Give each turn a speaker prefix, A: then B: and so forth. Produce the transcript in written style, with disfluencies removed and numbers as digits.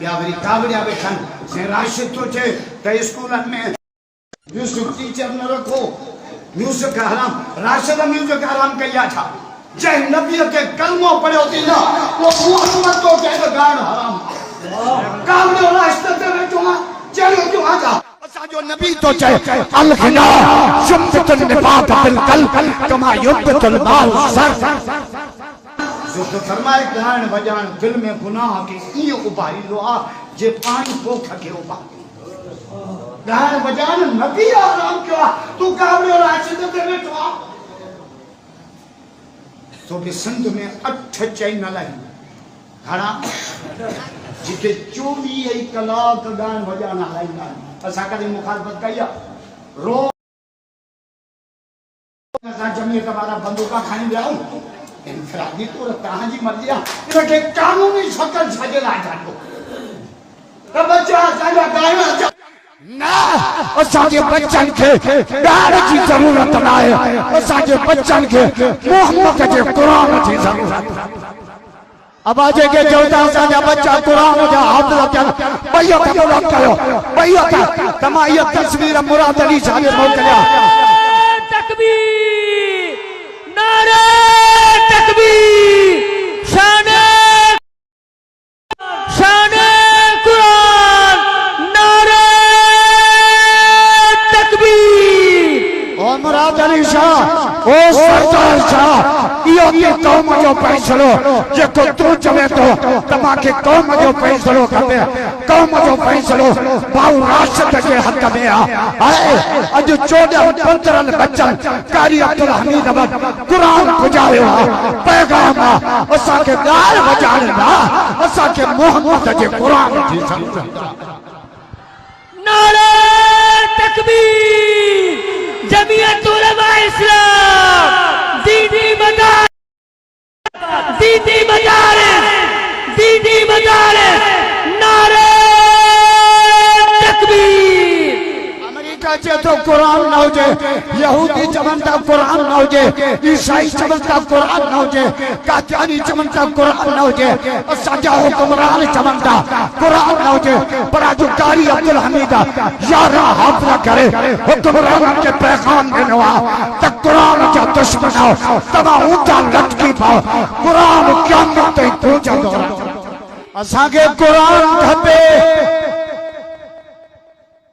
A: या वरी कावड़िया बैठन से राशिद तो चे त स्कूलन में म्यूजिक टीचर न रखो म्यूजिक हराम राशिद म्यूजिक हराम कया था जय नबी के कलमो पढ़ो थी ना वो मोहम्मद तो के गान हराम कावड़ियो राशिद ते बैठो चलो जो आजा जो नबी तो चाहे अल-गिना शुम्बतुन निबात बिल कल कमा युब्बतुल माल सर जो तो फरमाए गान बजान दिल में गुनाह के ये उबारी लो आ जे पानी पोख के उबारी गान बजान नबी आराम क्यों तू कावड़े राशिद ते बैठो तो भी संत में 8 चैनल है घणा जिते 24 कलाक गान बजान हलाइंदा असा कदी मुखालफत कया रो असा जमीयत वाला बंदूका खाई जाऊं इनफरादी तो कहां जी मर्जिया इनके कानूनी शक्ल छजे ला जानो त बच्चा साजा गायना ना असा के बच्चन के गाड़ की जरूरत ना है असा के बच्चन के मोहम्मद के कुरान की जरूरत अब आजे के चौथा साजा बच्चा कुरान जा हाफिज क्या भैया का करो भैया का तमाया तस्वीर मुराद अली साहब मोकलिया
B: तकबीर नारे तकबीर शान कुरान नारे तकबीर
A: ओ मुराद अली शाह ओ सरदार शाह यो के कौम जो फैसलो जेको तू चवे तो तमाके कौम जो फैसलो करे कौम जो फैसलो बाऊ राशिद के हक में आए अज 14-15 बच्चन कारी अब्दुल हमीद अहमद कुरान बुझायो पैगाम असा के गाल बजाना असा के मोहम्मद के कुरान की
B: नारे तकबीर जमीयत उलमा इस्लाम दीदी मदारिस नारे तकबीर
A: अमेरिका चे तो कुरान ना होजे यहूदी चमनता कुरान ना होजे ईसाई चमनता कुरान ना होजे कादियानी चमनता कुरान ना होजे सजा हुक्मरान चमनता कुरान ना होजे पर जो कारी अब्दुल हमीद यारा हाफिज करे हुक्मरान के पैगाम देनवा त कुरान का दुश्मन हो तबा ऊंचा लटकी पाओ कुरान क़यामत तक पहुंचंदो असा के कुरान खपे